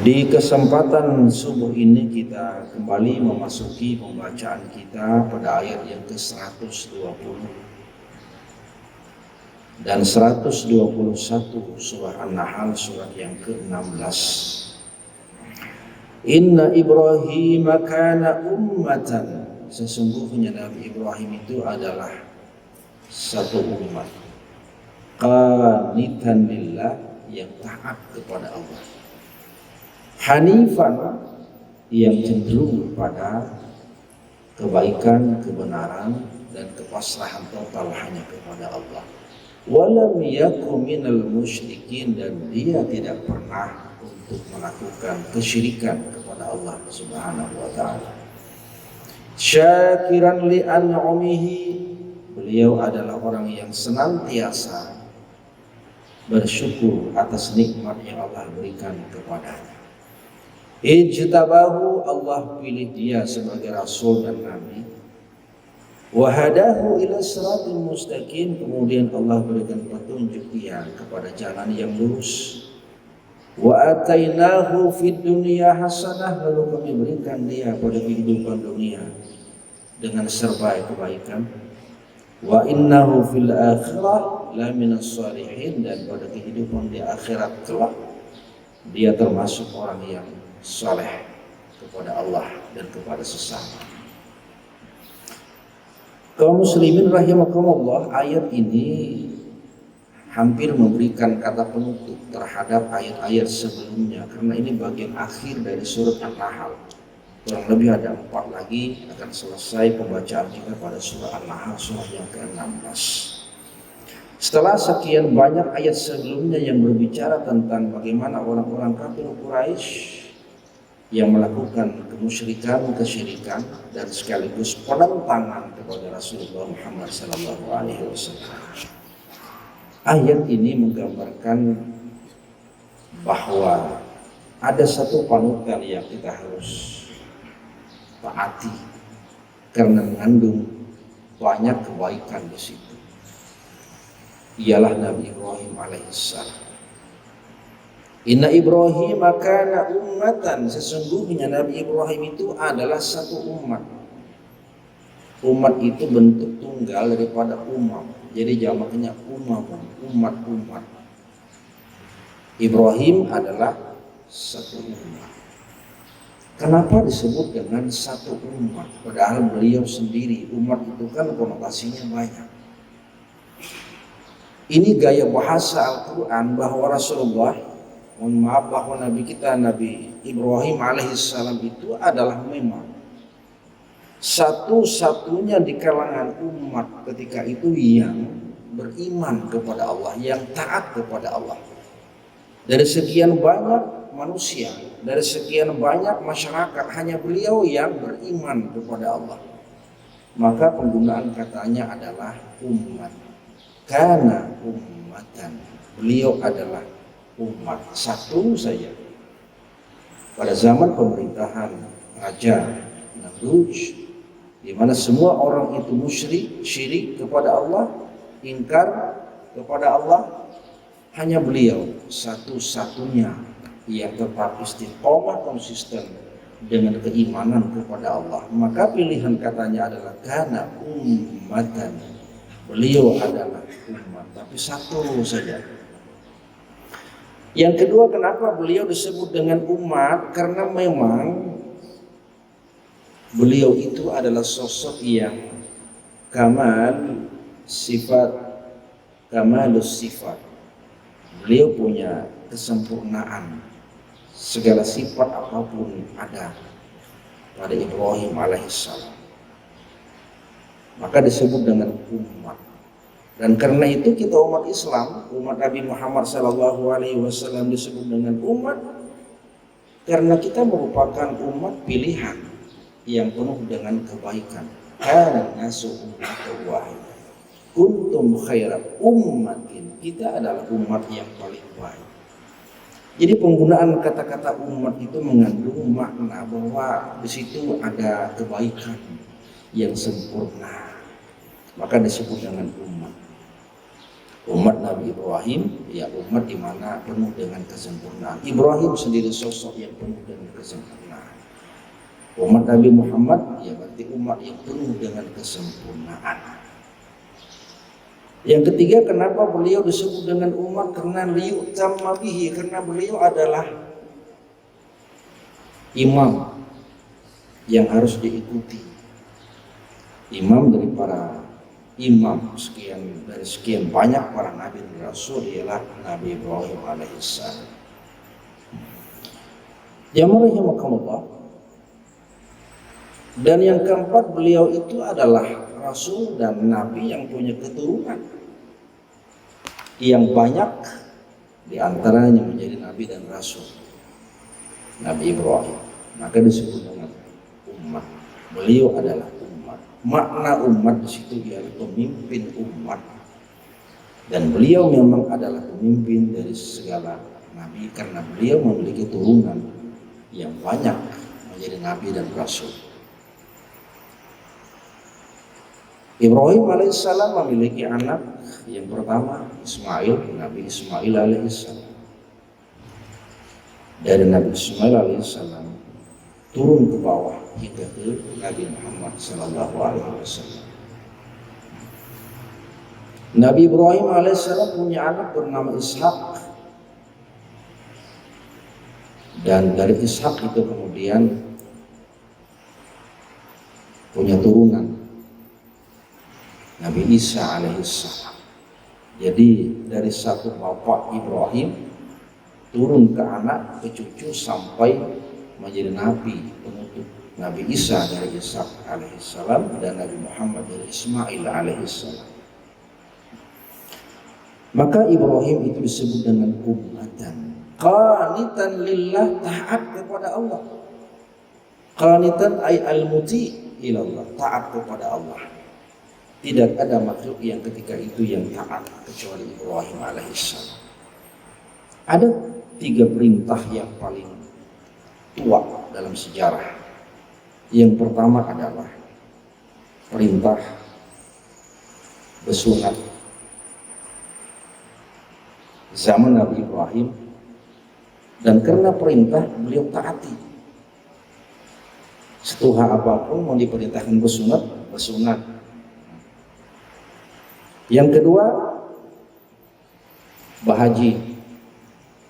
Di kesempatan subuh ini kita kembali memasuki pembacaan kita pada ayat yang ke-120 dan 121 surah An-Nahl, surat yang ke-16. Inna Ibrahim kana ummatan, sesungguhnya Nabi Ibrahim itu adalah satu umat, qanitan lillah, yang taat kepada Allah, hanifan, yang cenderung pada kebaikan, kebenaran, dan kepasrahan total hanya kepada Allah. Walam yakum minal musyrikin, dan dia tidak pernah untuk melakukan kesyirikan kepada Allah Subhanahu wa taala. Syakiran li an'umihi, beliau adalah orang yang senantiasa bersyukur atas nikmat yang Allah berikan kepadanya. Ijtabahu, Allah pilih dia sebagai rasul dan nabi. Wahadahu ila siratal mustaqim, kemudian Allah berikan petunjuk dia kepada jalan yang lurus. Wa atainahu fid dunya hasanah, lalu kami berikan dia pada kehidupan dunia dengan serba kebaikan. Wa innahu fil akhirah la minas salihin, dan pada kehidupan di akhirat kelak dia termasuk orang yang saleh kepada Allah dan kepada sesama. Kaum muslimin rahimakumullah, ayat ini hampir memberikan kata penutup terhadap ayat-ayat sebelumnya, karena ini bagian akhir dari surat An-Nahl. Kurang lebih ada 4 lagi akan selesai pembacaan kita pada surah An-Nahl, surah yang ke-16. Setelah sekian banyak ayat sebelumnya yang berbicara tentang bagaimana orang-orang kafir Quraisy yang melakukan kemusyrikan, kesyirikan, dan sekaligus penentangan kepada Rasulullah Muhammad SAW, ayat ini menggambarkan bahwa ada satu panutan yang kita harus taati karena mengandung banyak kebaikan di situ. Ialah Nabi Ibrahim alaihissalam. Inna Ibrahim kana ummatan, sesungguhnya Nabi Ibrahim itu adalah satu umat. Umat itu bentuk tunggal daripada umam, jadi jamaknya umamun, umat-umat. Ibrahim adalah satu umat. Kenapa disebut dengan satu umat? Padahal beliau sendiri, umat itu kan konotasinya banyak. Ini gaya bahasa Al-Quran bahwa Rasulullah, bahwa Nabi kita Nabi Ibrahim alaihissalam itu adalah memang satu-satunya di kalangan umat ketika itu yang beriman kepada Allah, yang taat kepada Allah. Dari sekian banyak manusia, dari sekian banyak masyarakat, hanya beliau yang beriman kepada Allah. Maka penggunaan katanya adalah umat. Kana ummatan, beliau adalah umat, satu saja. Pada zaman pemerintahan Raja Namrud, di mana semua orang itu musyrik, syirik kepada Allah, ingkar kepada Allah, hanya beliau satu-satunya yang tetap istiqomah, konsisten dengan keimanan kepada Allah. Maka pilihan katanya adalah kana ummatan, beliau adalah umat, tapi satu saja. Yang kedua, kenapa beliau disebut dengan umat? Karena memang beliau itu adalah sosok yang kamalus sifat. Beliau punya kesempurnaan, segala sifat apapun ada pada Ibrahim alaihissalam. Maka disebut dengan umat. Dan karena itu kita umat Islam, umat Nabi Muhammad SAW disebut dengan umat karena kita merupakan umat pilihan yang penuh dengan kebaikan. Kana nasu ummatan wahidah, kuntum khairat ummatin, kita adalah umat yang paling baik. Jadi penggunaan kata-kata umat itu mengandung makna bahwa di situ ada kebaikan yang sempurna, maka disebut dengan umat. Umat Nabi Ibrahim, ya umat di mana penuh dengan kesempurnaan. Ibrahim sendiri sosok yang penuh dengan kesempurnaan. Umat Nabi Muhammad, ya berarti umat yang penuh dengan kesempurnaan. Yang ketiga, kenapa beliau disebut dengan umat? Karena liyutamma bihi, karena beliau adalah imam yang harus diikuti. Imam dari para imam dari sekian banyak para nabi dan rasul ialah Nabi Ibrahim alaihissalam. Jamaah rahimakumullah. Dan yang keempat, beliau itu adalah rasul dan nabi yang punya keturunan yang banyak, di antaranya menjadi nabi dan rasul. Nabi Ibrahim, maka disebut dengan umat. Beliau adalah umat. Makna umat di situ ialah pemimpin umat. Dan beliau memang adalah pemimpin dari segala nabi karena beliau memiliki turunan yang banyak menjadi nabi dan rasul. Ibrahim alaihissalam memiliki anak yang pertama Ismail, Nabi Ismail alaihissalam. Dari Nabi Ismail alaihissalam turun ke bawah hingga ke Nabi Muhammad sallallahu alaihi wasallam. Nabi Ibrahim alaihissalam punya anak bernama Ishak, dan dari Ishak itu kemudian punya turunan Nabi Isa alaihissalam. Jadi dari satu bapak Ibrahim turun ke anak, ke cucu sampai menjadi nabi penutup. Nabi Isa dari Ishak alaihissalam dan Nabi Muhammad dari Ismail alaihissalam. Maka Ibrahim itu disebut dengan ummatan qanitan lillah, taat kepada Allah. Qanitan ay al-muti ilallah, taat kepada Allah. Tidak ada makhluk yang ketika itu yang taat kecuali Ibrahim alaihissalam. Ada 3 perintah yang paling tua dalam sejarah. Yang pertama adalah perintah bersunat. Zaman Nabi Ibrahim, dan karena perintah beliau taati. Setuha apapun mau diperintahkan bersunat, bersunat. Yang kedua, berhaji.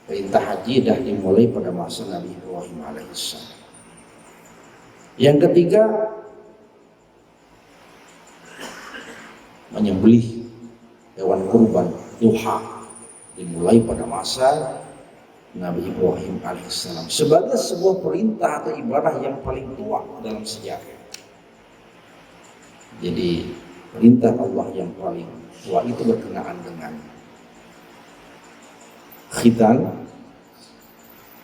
Perintah haji dah dimulai pada masa Nabi Ibrahim alaihissalam. Yang ketiga, menyembelih hewan kurban duha, dimulai pada masa Nabi Ibrahim alaihissalam sebagai sebuah perintah atau ibadah yang paling tua dalam sejarah. Jadi perintah Allah yang paling tua itu berkenaan dengan khitan,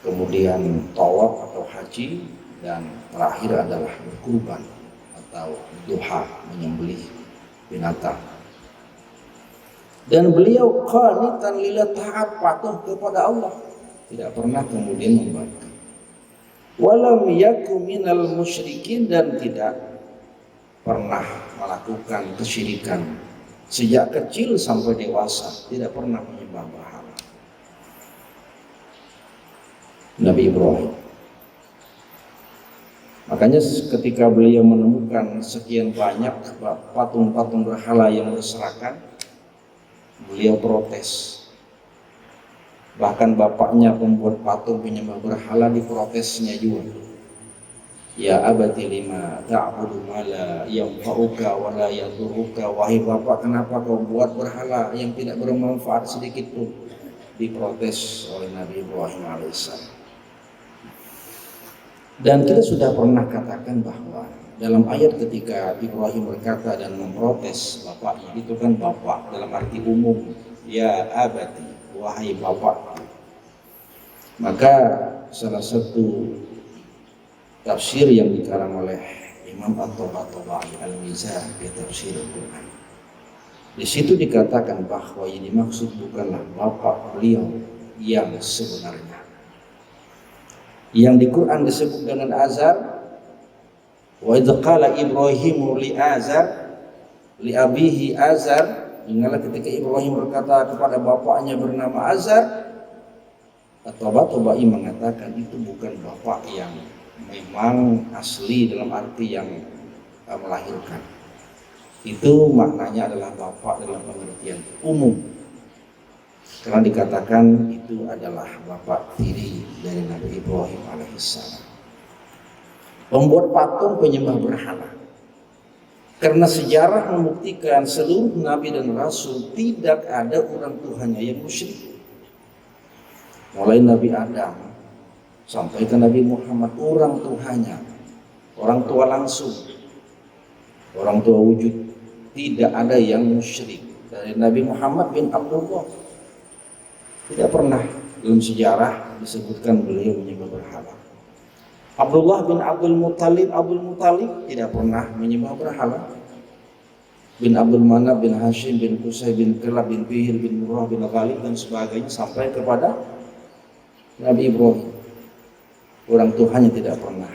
kemudian tawaf atau haji, dan terakhir adalah berkurban atau duha, menyembelih binatang. Dan beliau qanitan lillah, taat patuh kepada Allah, tidak pernah kemudian membangkang. Walam yakum minal musyrikin, dan tidak pernah melakukan kesyirikan. Sejak kecil sampai dewasa tidak pernah menyembah berhala. Nabi Ibrahim. Makanya ketika beliau menemukan sekian banyak patung-patung berhala yang berserakan, beliau protes. Bahkan bapaknya pembuat patung penyembah berhala diprotesnya juga. Ya abati lima ta'budu ma la yanfa'uka wa la yadurruka. Wahai bapak, kenapa kau buat berhala yang tidak bermanfaat sedikit pun? Diprotes oleh Nabi Ibrahim alaihissalam. Dan kita sudah pernah katakan bahwa dalam ayat ketika Ibrahim berkata dan memprotes bapaknya, itu kan bapak dalam arti umum. Ya abati, wahai bapak. Maka salah satu tafsir yang dikarang oleh Imam At-Tabatabai Al-Mizan di tafsir Al-Quran, di situ dikatakan bahwa yang dimaksud bukanlah bapak beliau yang sebenarnya. Yang di Quran disebut dengan Azar. Wa idh qala Ibrahimu li Azar li abihi Azar Ingatlah ketika Ibrahim berkata kepada bapaknya bernama Azar, At-Tabatabai mengatakan itu bukan bapak yang memang asli dalam arti yang melahirkan. Itu maknanya adalah bapak dalam pengertian umum. Karena dikatakan itu adalah bapak tiri dari Nabi Ibrahim alaihissalam. Membuat patung penyembah berhala. Karena sejarah membuktikan seluruh nabi dan rasul tidak ada orang tuanya yang musyrik. Mulai Nabi Adam sampai ke Nabi Muhammad, orang tuanya, orang tua langsung, orang tua wujud, tidak ada yang musyrik. Dari Nabi Muhammad bin Abdullah, tidak pernah dalam sejarah disebutkan beliau menyembah berhala. Abdullah bin Abdul Muttalib tidak pernah menyembah berhala. Bin Abdul Manaf bin Hashim bin Qusay bin Kilab bin Fihr bin Murrah bin Ghalib dan sebagainya sampai kepada Nabi Ibrahim. Orang tuanya tidak pernah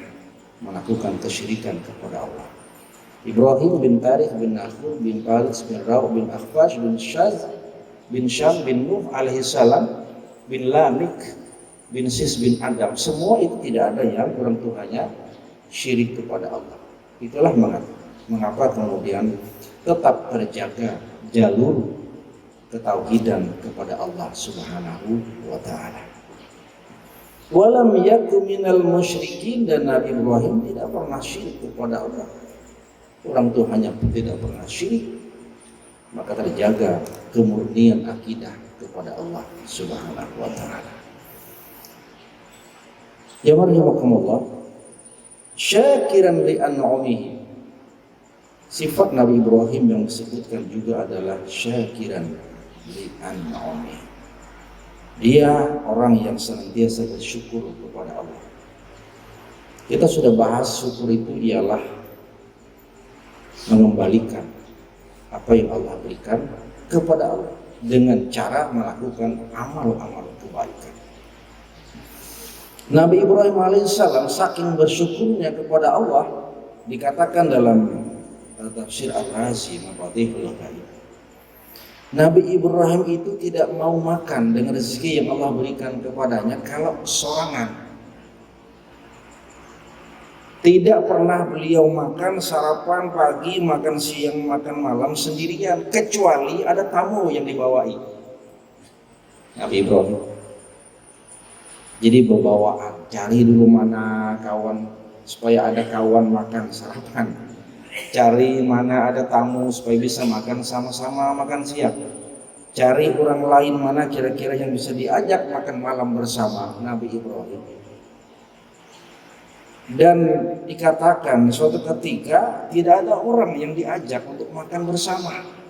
melakukan kesyirikan kepada Allah. Ibrahim bin Tarikh bin Nakhul bin Faris bin Rauh bin Akhfash bin Shaz bin Syam bin Nuh alaihissalam bin Lamik bin Sis bin Adam, semua itu tidak ada yang orang tuanya syirik kepada Allah. Itulah mengapa kemudian tetap terjaga jalur ketauhidan kepada Allah Subhanahu wa taala. Walam yakum minal musyrikin, dan Nabi Ibrahim tidak pernah syirik kepada Allah. Orang tuanya pun tidak pernah syirik. Maka terjaga kemurnian akidah kepada Allah Subhanahu wa taala. Ya marhamukumullah, syakiran li an'umihi. Sifat Nabi Ibrahim yang disebutkan juga adalah syakiran li an'umihi. Dia orang yang senantiasa bersyukur kepada Allah. Kita sudah bahas syukur itu ialah mengembalikan apa yang Allah berikan kepada Allah dengan cara melakukan amal-amal kebaikan. Nabi Ibrahim alaihissalam saking bersyukurnya kepada Allah, dikatakan dalam tafsir Al-Razi Mafatihul Ghaib, Nabi Ibrahim itu tidak mau makan dengan rezeki yang Allah berikan kepadanya kalau sorangan. Tidak pernah beliau makan sarapan pagi, makan siang, makan malam sendirian, kecuali ada tamu yang dibawai. Nabi Ibrahim. Jadi berbawaan, cari dulu mana kawan supaya ada kawan makan sarapan. Cari mana ada tamu supaya bisa makan sama-sama makan siang. Cari orang lain mana kira-kira yang bisa diajak makan malam bersama. Nabi Ibrahim. Dan dikatakan suatu ketika tidak ada orang yang diajak untuk makan bersama.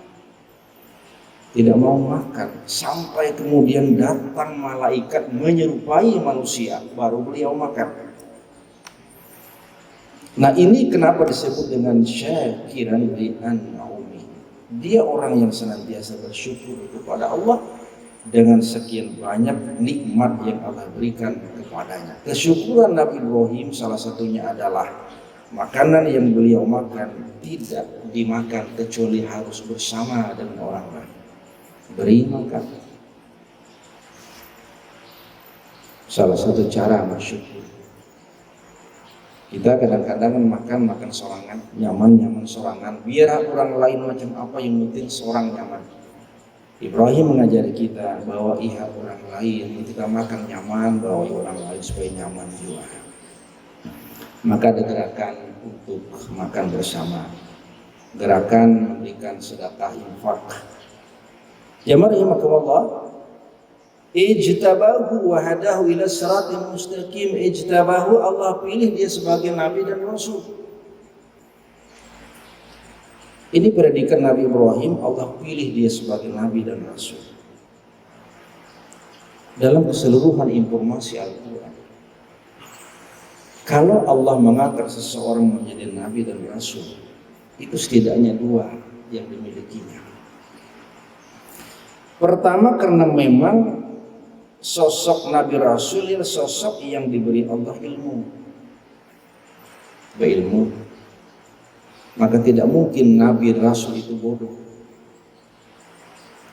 Tidak mau makan sampai kemudian datang malaikat menyerupai manusia, baru beliau makan. Nah, ini kenapa disebut dengan syakiran li an'umi. Dia orang yang senantiasa bersyukur kepada Allah dengan sekian banyak nikmat yang Allah berikan kepadanya. Kesyukuran Nabi Ibrahim salah satunya adalah makanan yang beliau makan tidak dimakan kecuali harus bersama dengan orang lain. Beri makan. Salah satu cara bersyukur. Kita kadang-kadang makan sorangan, nyaman sorangan. Biar orang lain macam apa, yang penting seorang nyaman. Ibrahim mengajari kita bahwa orang lain, kita makan nyaman, bahwa orang lain supaya nyaman juga. Maka ada gerakan untuk makan bersama. Gerakan memberikan sedekah infak. Ya marhamukallah, ijtabahu wa hadahu ila siratal mustaqim. Ijtabahu, Allah pilih dia sebagai nabi dan rasul. Ini predikat Nabi Ibrahim, Allah pilih dia sebagai nabi dan rasul. Dalam keseluruhan informasi Al-Quran, kalau Allah mengangkat seseorang menjadi nabi dan rasul, itu setidaknya dua yang dimilikinya. Pertama, karena memang sosok Nabi Rasul adalah sosok yang diberi Allah ilmu. Berilmu, maka tidak mungkin Nabi Rasul itu bodoh.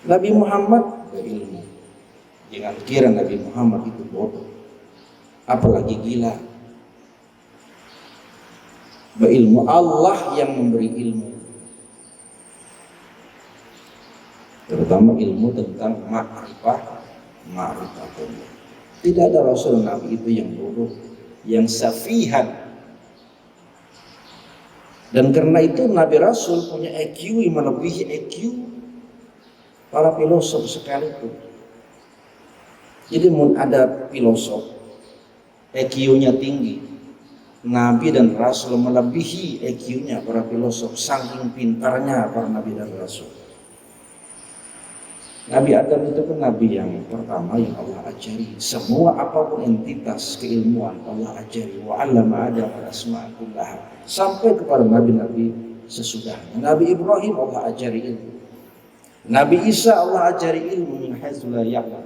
Nabi Muhammad berilmu. Jangan kira Nabi Muhammad itu bodoh, apalagi gila. Berilmu, Allah yang memberi ilmu, terutama ilmu tentang ma'rifatullah. Tidak ada Rasul Nabi itu yang bodoh, yang safihan. Dan karena itu Nabi Rasul punya IQ yang melebihi IQ para filosof sekalipun. Jadi ada filosof IQ-nya tinggi, Nabi dan Rasul melebihi IQ-nya para filosof, saking pintarnya para Nabi dan Rasul. Nabi Adam itu kan Nabi yang pertama yang Allah ajari. Semua apapun entitas keilmuan Allah ajari. Wa 'allama Adam al-asma'a kullaha. Sampai kepada Nabi-Nabi sesudahnya. Nabi Ibrahim Allah ajari ilmu. Nabi Isa Allah ajari ilmu min haitsu la ya'lam.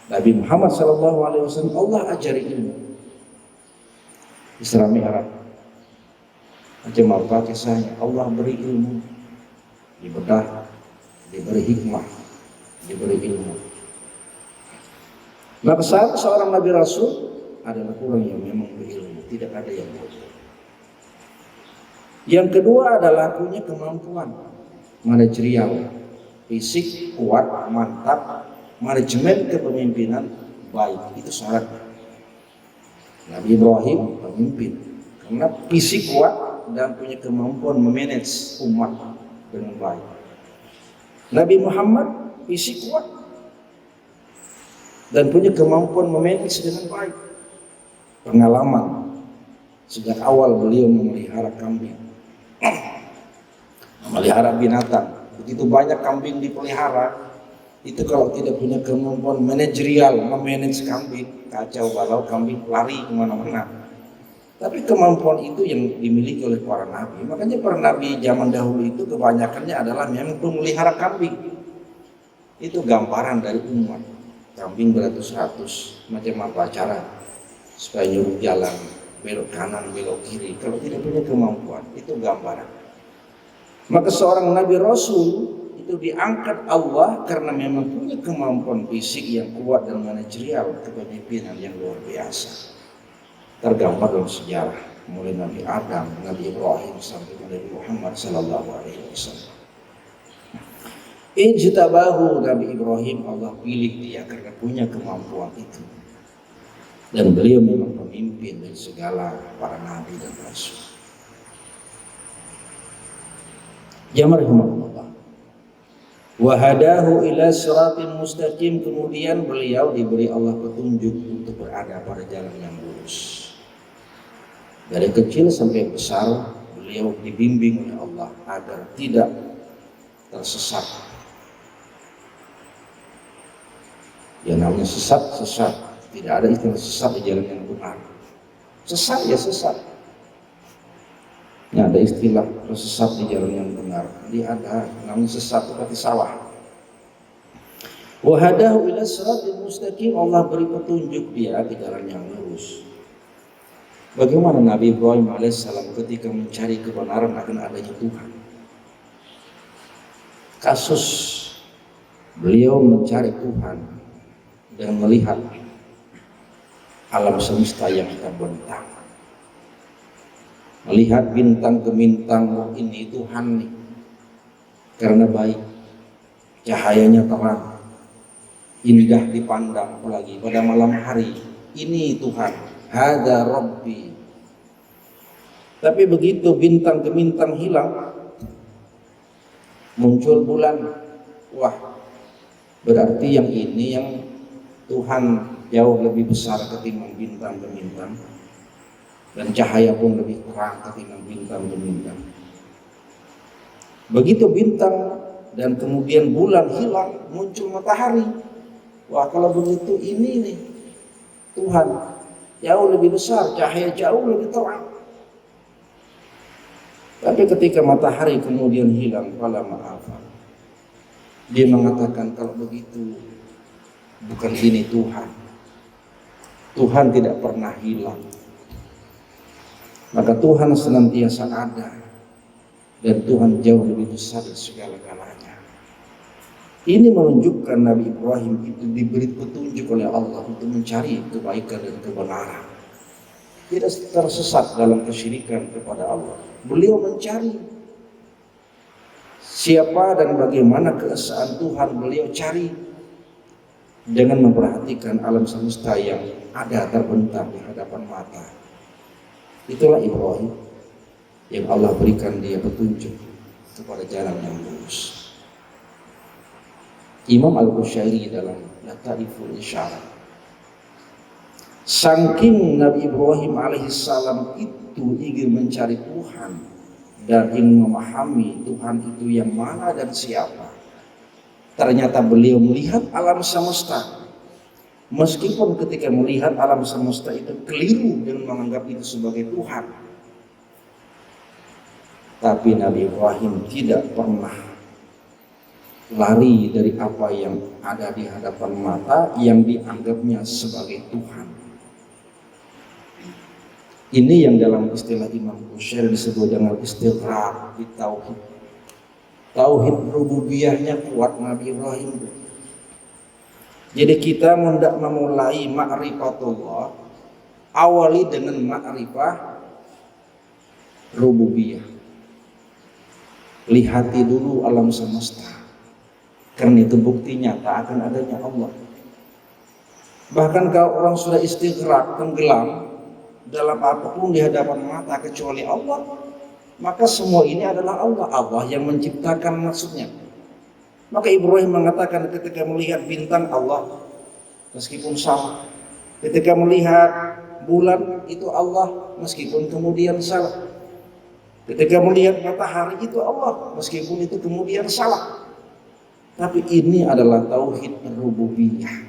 Nabi Muhammad SAW Allah ajari ilmu. Isra Mi'raj. Macam apa kisahnya? Allah beri ilmu, dibedah, diberi hikmah, diberi ilmu. Maka seorang Nabi Rasul adalah orang yang memang berilmu, tidak ada yang bodoh. Yang kedua adalah punya kemampuan manajerial, fisik kuat, mantap, manajemen kepemimpinan baik, itu syarat. Nabi Ibrahim pemimpin karena fisik kuat dan punya kemampuan memanage umat dengan baik. Nabi Muhammad fisik kuat dan punya kemampuan memanage dengan baik. Pengalaman sejak awal beliau memelihara kambing, memelihara binatang. Begitu banyak kambing dipelihara, itu kalau tidak punya kemampuan manajerial memanage kambing, kacau balau, kambing lari kemana-mana. Tapi kemampuan itu yang dimiliki oleh para nabi. Makanya para nabi zaman dahulu itu kebanyakannya adalah memang memelihara kambing. Itu gambaran dari umat. Kambing beratus-ratus, macam apa cara supaya nyuruh jalan, belok kanan, belok kiri. Kalau tidak punya kemampuan, itu gambaran. Maka seorang Nabi Rasul itu diangkat Allah karena memang punya kemampuan fisik yang kuat dan manajerial, kepemimpinan yang luar biasa. Tergambar dalam sejarah mulai Nabi Adam, Nabi Ibrahim sampai Nabi Muhammad sallallahu alaihi wasallam. Ijtabahu, Nabi Ibrahim Allah pilih dia karena punya kemampuan itu. Dan beliau memang pemimpin dari segala para nabi dan rasul. Jamaah rahimahullah. Wa hadahu ila siratin mustaqim, kemudian beliau diberi Allah petunjuk untuk berada pada jalan yang lurus. Dari kecil sampai besar beliau dibimbing oleh Allah agar tidak tersesat. Ya namanya sesat, tidak ada istilah sesat di jalan yang benar. Sesat ya sesat. Ya ada istilah sesat di jalan yang benar. Jadi ada namanya sesat seperti sawah. Wa hadahu ila siratil mustaqim, Allah beri petunjuk dia ke jalan yang lurus. Bagaimana Nabi Ibrahim alaihissalam ketika mencari kebenaran akan adanya Tuhan. Kasus beliau mencari Tuhan dan melihat alam semesta yang terbentang, melihat bintang ke bintang, oh ini Tuhan nih, karena baik, cahayanya terang, indah dipandang, apalagi pada malam hari, ini Tuhan, hada Rabbi. Tapi begitu bintang ke bintang hilang, muncul bulan, wah berarti yang ini yang Tuhan jauh lebih besar ketimbang bintang ke bintang, dan cahaya pun lebih terang ketimbang bintang ke bintang. Begitu bintang dan kemudian bulan hilang, muncul matahari. Wah kalau begitu ini nih Tuhan jauh lebih besar, cahaya jauh lebih terang. Tapi ketika matahari kemudian hilang, fala ma'afa, dia mengatakan kalau begitu bukan ini Tuhan. Tuhan tidak pernah hilang. Maka Tuhan senantiasa ada dan Tuhan jauh lebih besar dari segala-galanya. Ini menunjukkan Nabi Ibrahim itu diberi petunjuk oleh Allah untuk mencari kebaikan dan kebenaran. Tidak tersesat dalam kesyirikan kepada Allah. Beliau mencari siapa dan bagaimana keesaan Tuhan, beliau cari dengan memperhatikan alam semesta yang ada terbentang di hadapan mata. Itulah Ibrahim yang Allah berikan dia petunjuk kepada jalan yang lurus. Imam Al-Qushairi dalam Lataiful Isyarat, saking Nabi Ibrahim alaihissalam itu ingin mencari Tuhan dan ingin memahami Tuhan itu yang mana dan siapa, ternyata beliau melihat alam semesta. Meskipun ketika melihat alam semesta itu keliru dengan menganggap itu sebagai Tuhan, tapi Nabi Ibrahim tidak pernah lari dari apa yang ada di hadapan mata yang dianggapnya sebagai Tuhan. Ini yang dalam istilah Imam Qushairi disebut dengan istighraq di tauhid. Tauhid rububiyahnya kuat Nabi Ibrahim. Jadi kita hendak memulai ma'rifatullah, awali dengan ma'rifah rububiyah. Lihati dulu alam semesta, karena itu bukti nyata akan adanya Allah. Bahkan kalau orang sudah istighraq, tenggelam dalam apapun di hadapan mata kecuali Allah, maka semua ini adalah Allah. Allah yang menciptakan maksudnya. Maka Ibrahim mengatakan ketika melihat bintang Allah, meskipun salah. Ketika melihat bulan itu Allah, meskipun kemudian salah. Ketika melihat matahari itu Allah, meskipun itu kemudian salah. Tapi ini adalah tauhid rububiyah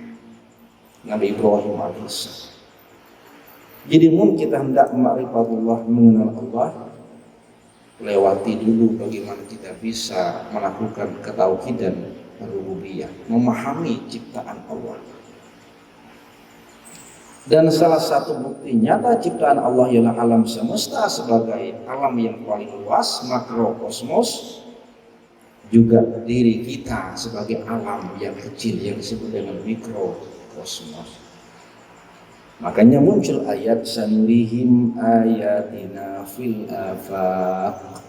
Nabi Ibrahim alaihissalam. Jadi kita hendak ma'rifatullah, mengenal Allah, lewati dulu bagaimana kita bisa melakukan ketauhidan rububiyah, memahami ciptaan Allah. Dan salah satu bukti nyata ciptaan Allah ialah alam semesta sebagai alam yang paling luas, makrokosmos, juga diri kita sebagai alam yang kecil yang disebut dengan mikrokosmos. Makanya muncul ayat sanurihim ayatina fil afaq.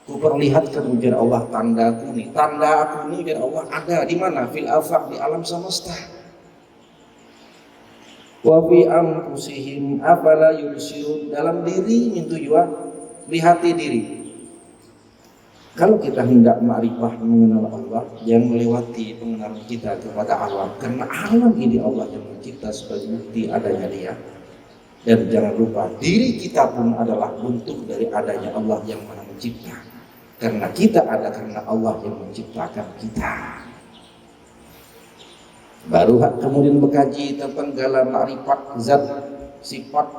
Ku perlihatkan ujar Allah tandaku nih. Tanda aku nih ujar Allah ada di mana? Fil afaq, di alam semesta. Wa fi anfusihim afala yubsirun, dalam diri itu juga lihati diri. Kalau kita hendak ma'rifah mengenal Allah, jangan melewati pengenalan kita kepada alam, karena alam ini Allah yang mencipta sebagai bukti adanya Dia. Dan jangan lupa diri kita pun adalah bentuk dari adanya Allah yang Maha Mencipta. Karena kita ada karena Allah yang menciptakan kita. Baru kemudian berkaji tentang dalam ma'rifat zat sifat,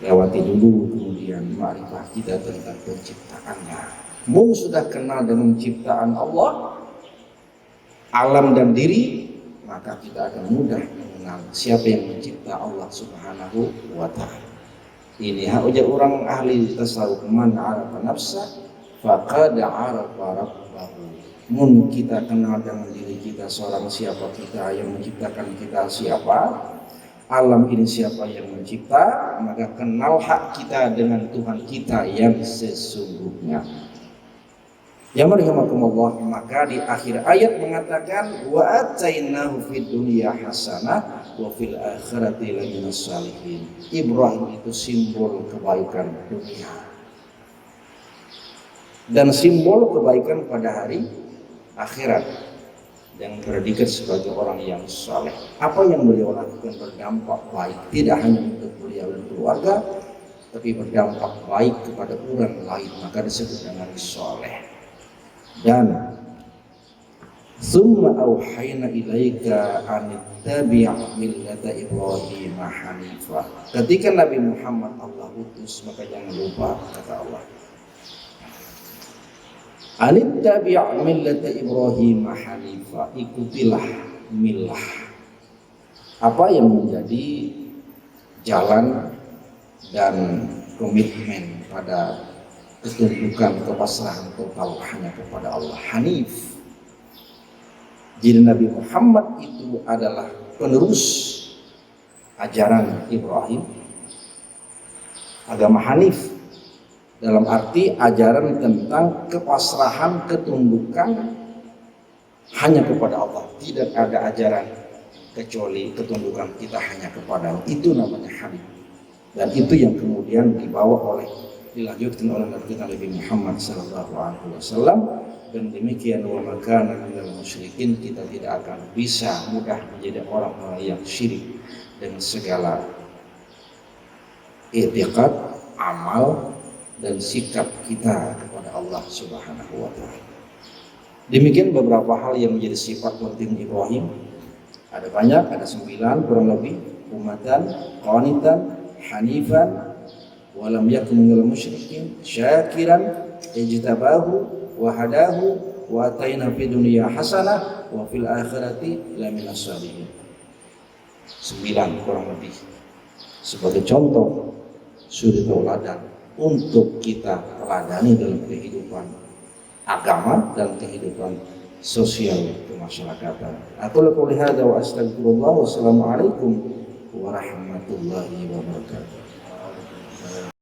lewati dulu kemudian ma'rifah kita tentang penciptaannya. Sudah kenal dengan ciptaan Allah, alam dan diri, maka kita akan mudah mengenal siapa yang mencipta Allah subhanahu wa ta'ala. Ini ujar orang ahli tasawuf, man arafa nafsah faqad arafa rabbahu. Kita kenal dengan diri kita, seorang siapa kita, yang menciptakan kita siapa, alam ini siapa yang mencipta, maka kenal hak kita dengan Tuhan kita yang sesungguhnya. Ya marhamakumullah, maka di akhir ayat mengatakan wa atainahu fid dunya hasanah wa fil akhirati laminas salihin. Ibrahim itu simbol kebaikan dunia dan simbol kebaikan pada hari akhirat, yang predikat sebagai orang yang saleh. Apa yang beliau lakukan berdampak baik tidak hanya untuk beliau dan keluarga, tapi berdampak baik kepada orang lain, maka disebut dengan saleh. Dan summa auhayna ilaika anittabi' millata Ibrahim hanifah. Ketika Nabi Muhammad Allah utus, maka jangan lupa kata Allah, anittabi' millata Ibrahim hanifah, ikutilah milah, apa yang menjadi jalan dan komitmen pada ketundukan kepasrahan total hanya kepada Allah. Hanif, Jadi Nabi Muhammad itu adalah penerus ajaran Ibrahim, agama Hanif, dalam arti ajaran tentang kepasrahan, ketundukan hanya kepada Allah. Tidak ada ajaran kecuali ketundukan kita hanya kepada Allah. Itu namanya Hanif. Dan itu yang kemudian dilanjutkan oleh Nabi Muhammad SAW. Dan demikian wa makana minal musyrikin, kita tidak akan bisa mudah menjadi orang-orang yang syirik dengan segala i'tiqad, amal dan sikap kita kepada Allah Subhanahu wa taala. Demikian beberapa hal yang menjadi sifat penting Ibrahim. Ada banyak, ada 9 kurang lebih. Umatan qanitan hanifan wa lam yakun minal musyrikin syakiran ijtabahu wa hadahu wa ataina fid dunya hasanah wa fil akhirati laminas salihin. 9 kurang lebih sebagai contoh suri tauladan untuk kita teladani dalam kehidupan agama dan kehidupan sosial kemasyarakatan. Aku qouli hadza wa astaghfirullah. Wassalamualaikum warahmatullahi wabarakatuh.